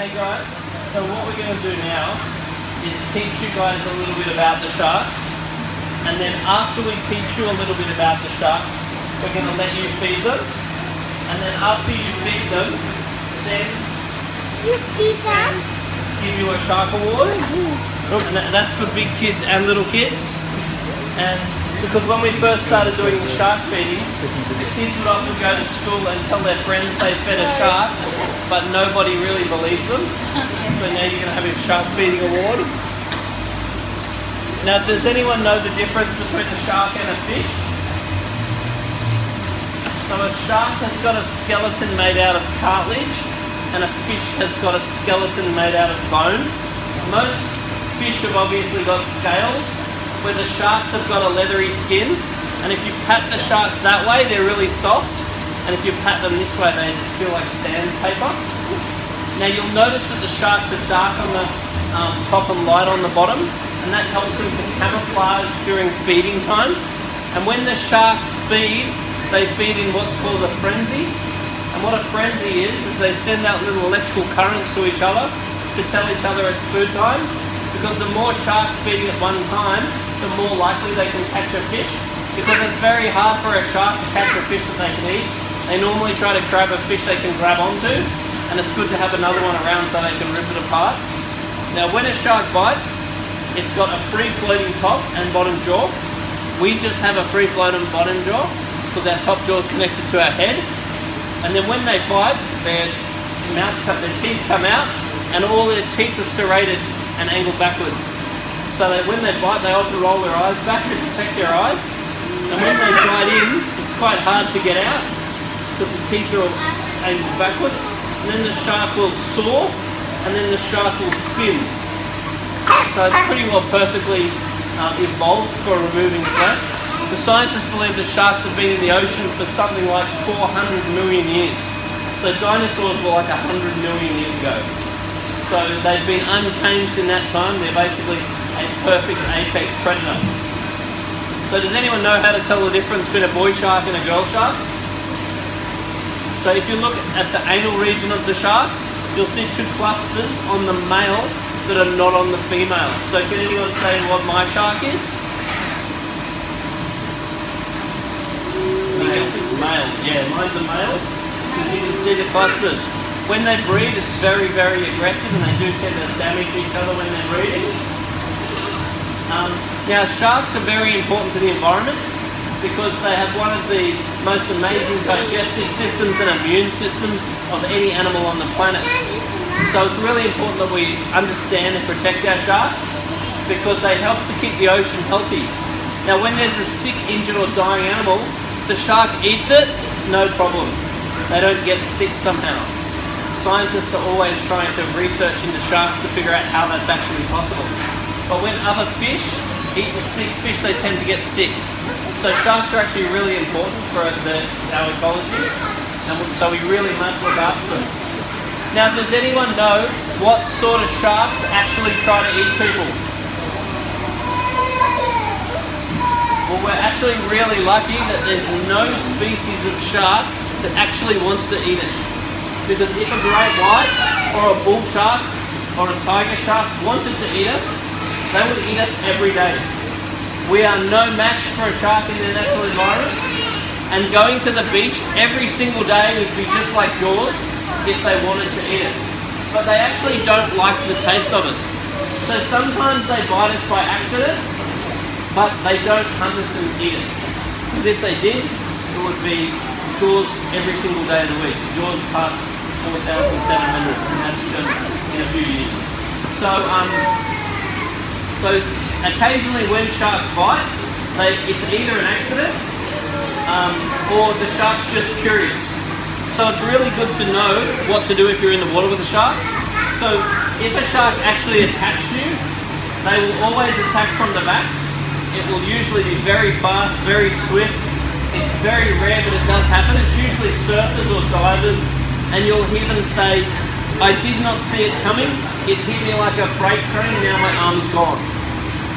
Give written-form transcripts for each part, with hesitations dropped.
Hey guys, so what we're going to do now is teach you guys a little bit about the sharks, and then after we teach you a little bit about the sharks, we're going to let you feed them, and then after you feed them, then You feed them? give you a shark award, and that's for big kids and little kids. And because when we first started doing the shark feeding, the kids would often go to school and tell their friends they fed a shark, but nobody really believes them. So now you're going to have a shark feeding award. Now, does anyone know the difference between a shark and a fish? So a shark has got a skeleton made out of cartilage, and a fish has got a skeleton made out of bone. Most fish have obviously got scales, where the sharks have got a leathery skin, and if you pat the sharks that way, they're really soft, and if you pat them this way, they feel like sandpaper. Now you'll notice that the sharks are dark on the top and light on the bottom, and that helps them to camouflage during feeding time. And when the sharks feed, they feed in what's called a frenzy. And what a frenzy is they send out little electrical currents to each other to tell each other it's food time, because the more sharks feeding at one time, the more likely they can catch a fish, because it's very hard for a shark to catch a fish that they can eat. They normally try to grab a fish they can grab onto, and it's good to have another one around so they can rip it apart. Now when a shark bites, it's got a free floating top and bottom jaw. We just have a free floating bottom jaw because our top jaw is connected to our head. And then when they bite, their teeth come out, and all their teeth are serrated and angled backwards. So that when they bite, they often roll their eyes back to protect their eyes. And when they bite in, it's quite hard to get out because the teeth are all angled backwards. And then the shark will soar, and then the shark will spin. So it's pretty well perfectly evolved for removing flesh. The scientists believe that sharks have been in the ocean for something like 400 million years. So dinosaurs were like 100 million years ago. So they've been unchanged in that time. They're basically a perfect apex predator. So does anyone know how to tell the difference between a boy shark and a girl shark? So if you look at the anal region of the shark, you'll see two clusters on the male that are not on the female. So can anyone say what my shark is? Male. Yeah, mine's a male. You can see the clusters. When they breed, it's very, very aggressive, and they do tend to damage each other when they're breeding. Now, sharks are very important to the environment because they have one of the most amazing digestive systems and immune systems of any animal on the planet. So it's really important that we understand and protect our sharks because they help to keep the ocean healthy. Now, when there's a sick, injured or dying animal, the shark eats it, no problem. They don't get sick somehow. Scientists are always trying to research into sharks to figure out how that's actually possible. But when other fish eat the sick fish, they tend to get sick. So sharks are actually really important for our ecology, and so we really must look after them. Now, does anyone know what sort of sharks actually try to eat people? Well, we're actually really lucky that there's no species of shark that actually wants to eat us. Because if a great white or a bull shark or a tiger shark wanted to eat us, they would eat us every day. We are no match for a shark in their natural environment, and going to the beach every single day would be just like Jaws if they wanted to eat us. But they actually don't like the taste of us. So sometimes they bite us by accident, but they don't hunt us and eat us. Because if they did, it would be Jaws every single day of the week. Jaws part 4,700, and that's just in a few years. So occasionally when sharks bite, it's either an accident or the shark's just curious. So it's really good to know what to do if you're in the water with a shark. So if a shark actually attacks you, they will always attack from the back. It will usually be very fast, very swift. It's very rare, but it does happen. It's usually surfers or divers, and you'll hear them say, "I did not see it coming. It hit me like a freight train, now my arm's gone."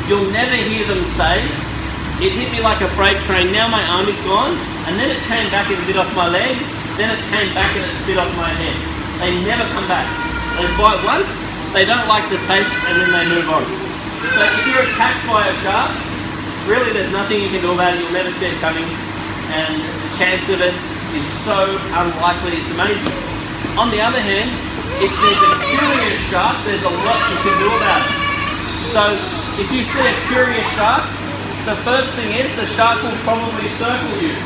You'll never hear them say, "It hit me like a freight train, now my arm is gone, and then it came back and bit off my leg, then it came back and it bit off my head." They never come back. They bite once, they don't like the taste, and then they move on. So if you're attacked by a shark, really there's nothing you can do about it. You'll never see it coming, and the chance of it is so unlikely, it's amazing. On the other hand, if there's a curious shark, there's a lot you can do about it. So if you see a curious shark, the first thing is the shark will probably circle you.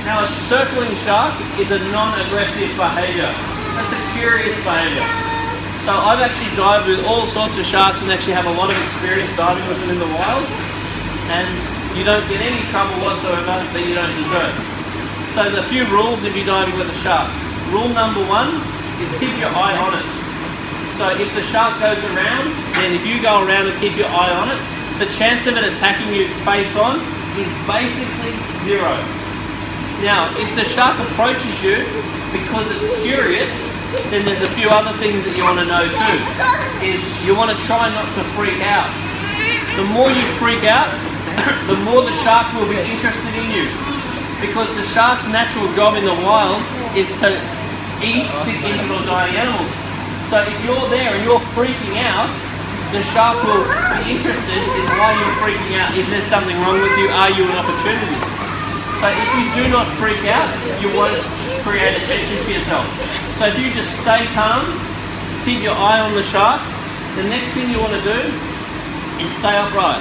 Now a circling shark is a non-aggressive behaviour. That's a curious behaviour. So I've actually dived with all sorts of sharks and actually have a lot of experience diving with them in the wild. And you don't get any trouble whatsoever that you don't deserve. So there's a few rules if you're diving with a shark. Rule number one is keep your eye on it. So if the shark goes around, then if you go around and keep your eye on it, the chance of it attacking you face on is basically zero. Now, if the shark approaches you because it's curious, then there's a few other things that you want to know too. Is you want to try not to freak out. The more you freak out, the more the shark will be interested in you. Because the shark's natural job in the wild is to eat sick, injured or dying animals. So if you're there and you're freaking out, the shark will be interested in why you're freaking out. Is there something wrong with you? Are you an opportunity? So if you do not freak out, you won't create attention to yourself. So if you just stay calm, keep your eye on the shark, the next thing you want to do is stay upright.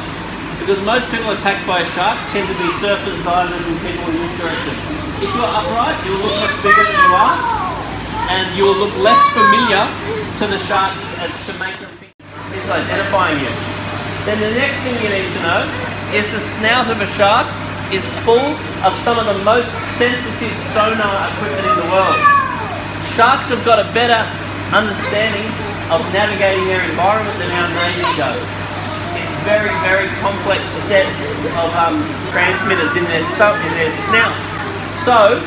Because most people attacked by sharks tend to be surfers, divers and people in this direction. If you're upright, you'll look much bigger than you are, and you will look less familiar to the shark to make them think it's identifying you. Then the next thing you need to know is the snout of a shark is full of some of the most sensitive sonar equipment in the world. Sharks have got a better understanding of navigating their environment than our Navy does. It's very, very complex set of transmitters in their snouts. So,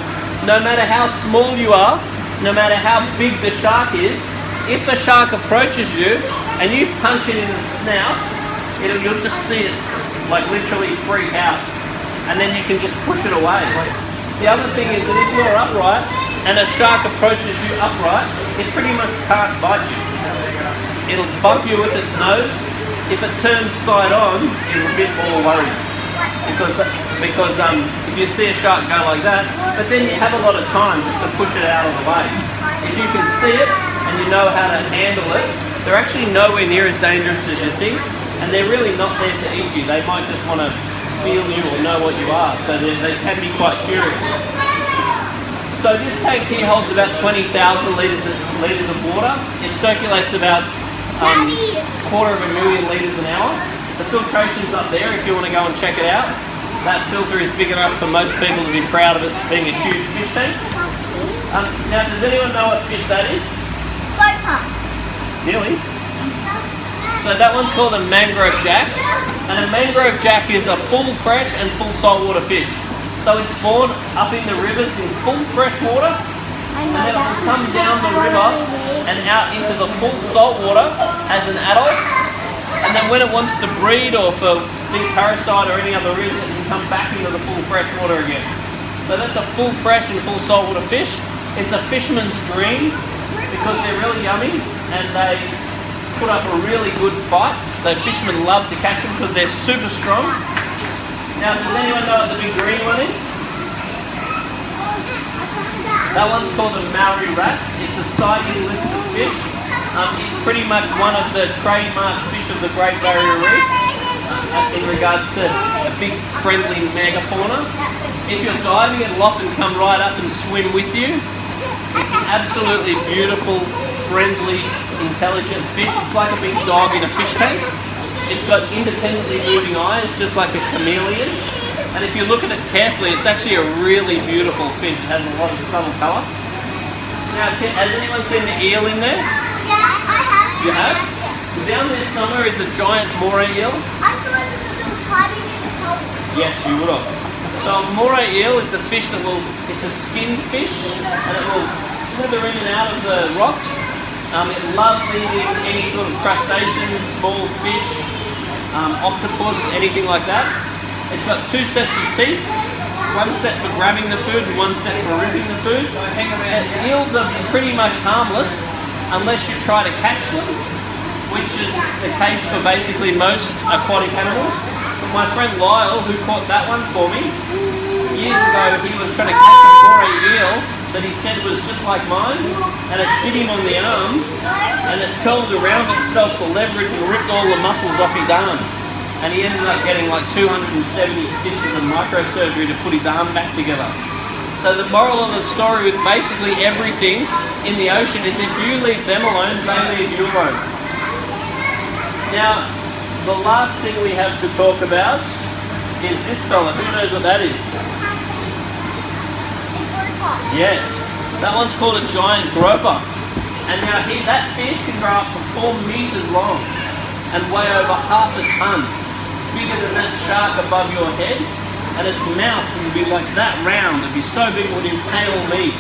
no matter how small you are, no matter how big the shark is, if the shark approaches you and you punch it in the snout, you'll just see it like literally freak out, and then you can just push it away. The other thing is that if you're upright and a shark approaches you upright, it pretty much can't bite you. It'll bump you with its nose. If it turns side on, it's a bit more worried. Because if you see a shark go like that, but then you have a lot of time just to push it out of the way. If you can see it and you know how to handle it, they're actually nowhere near as dangerous as you think, and they're really not there to eat you. They might just want to feel you or know what you are, so they can be quite curious. So this tank here holds about 20,000 litres of water. It circulates about 250,000 litres an hour. The filtration's up there if you want to go and check it out. That filter is big enough for most people to be proud of it being a huge fish tank. Now, does anyone know what fish that is? Nearly. So that one's called a mangrove jack. And a mangrove jack is a full fresh and full saltwater fish. So it's born up in the rivers in full fresh water, and then it will come down the river and out into the full saltwater as an adult. And then when it wants to breed or for big parasite or any other reason, it can come back into the full fresh water again. So that's a full fresh and full saltwater fish. It's a fisherman's dream because they're really yummy and they put up a really good fight. So fishermen love to catch them because they're super strong. Now, does anyone know what the big green one is? That one's called a Maori wrasse. It's a CITES listed fish. It's pretty much one of the trademark fish of the Great Barrier Reef in regards to a big friendly megafauna. If you're diving, it'll often come right up and swim with you. It's an absolutely beautiful, friendly, intelligent fish. It's like a big dog in a fish tank. It's got independently moving eyes, just like a chameleon. And if you look at it carefully, it's actually a really beautiful fish. It has a lot of subtle colour. Now, has anyone seen the eel in there? Yeah, I have. You have? Down there somewhere is a giant moray eel. I saw it because it was hiding in the cold. Yes, you would have. So a moray eel is a fish that it's a skinned fish, and it will slither in and out of the rocks. It loves eating any sort of crustaceans, small fish, octopus, anything like that. It's got two sets of teeth, one set for grabbing the food and one set for ripping the food. And eels are pretty much harmless unless you try to catch them, which is the case for basically most aquatic animals. My friend Lyle, who caught that one for me, years ago he was trying to catch a foray eel that he said was just like mine, and it hit him on the arm, and it curled around itself for leverage and ripped all the muscles off his arm. And he ended up getting like 270 stitches of microsurgery to put his arm back together. So the moral of the story with basically everything in the ocean is if you leave them alone, they leave you alone. Now, the last thing we have to talk about is this fella. Who knows what that is? Yes, that one's called a giant groper. And now that fish can grow up to 4 meters long and weigh over half a ton. Bigger than that shark above your head, and its mouth would be like that round. It'd be so big it would impale me.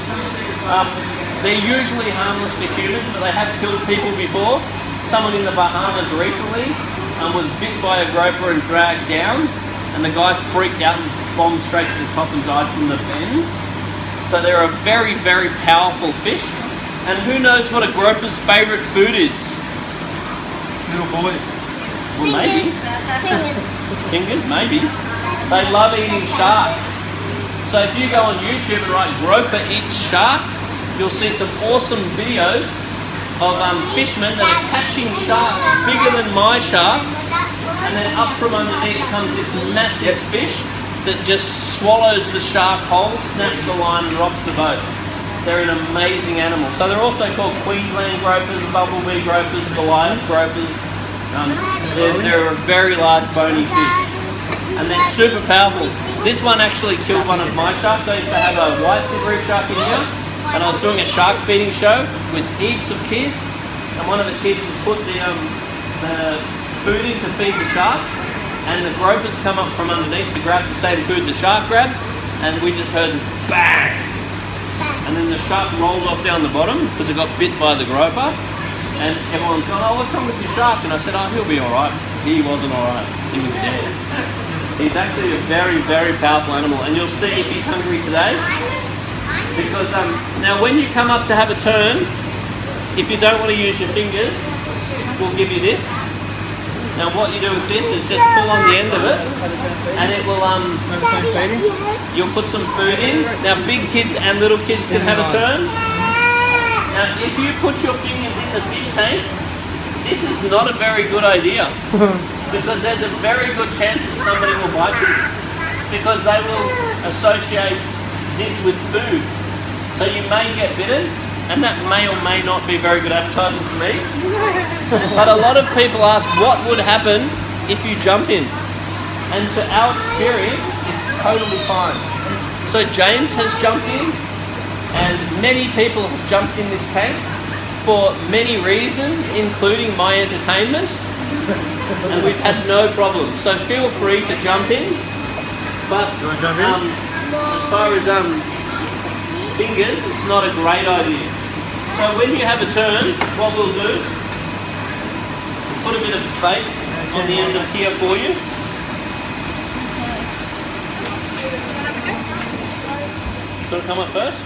They're usually harmless to humans, but they have killed people before. Someone in the Bahamas recently was bit by a groper and dragged down, and the guy freaked out and bombed straight to the top and died from the bends. So they're a very, very powerful fish. And who knows what a groper's favourite food is? Little boy. Well, maybe. Fingers, maybe. They love eating sharks. So if you go on YouTube and write groper eats shark, you'll see some awesome videos of fishermen that are catching sharks bigger than my shark, and then up from underneath comes this massive fish that just swallows the shark whole, snaps the line and rocks the boat. They're an amazing animal. So they're also called Queensland gropers, bumblebee gropers, Goliath gropers. They're a very large bony fish, and they're super powerful. This one actually killed one of my sharks. I used to have a white reef shark in here, and I was doing a shark feeding show with heaps of kids, and one of the kids put the food in to feed the shark, and the gropers come up from underneath to grab the same food the shark grabbed, and we just heard this bang, and then the shark rolled off down the bottom because it got bit by the groper. And everyone's gone, oh, what's wrong with your shark? And I said, oh, he'll be alright. He wasn't alright. He was dead. He's actually a very, very powerful animal. And you'll see if he's hungry today. Because now when you come up to have a turn, if you don't want to use your fingers, we'll give you this. Now what you do with this is just pull on the end of it, and it will, you'll put some food in. Now big kids and little kids can have a turn. Now, if you put your fingers in the fish tank, this is not a very good idea, because there's a very good chance that somebody will bite you, because they will associate this with food. So you may get bitten, and that may or may not be very good advertising for me. But a lot of people ask, what would happen if you jump in? And to our experience, it's totally fine. So James has jumped in, and many people have jumped in this tank for many reasons, including my entertainment, and we've had no problem. So feel free to jump in, but as far as fingers, it's not a great idea. So when you have a turn, what we'll do, put a bit of bait on the end of here for you. Gonna come up first?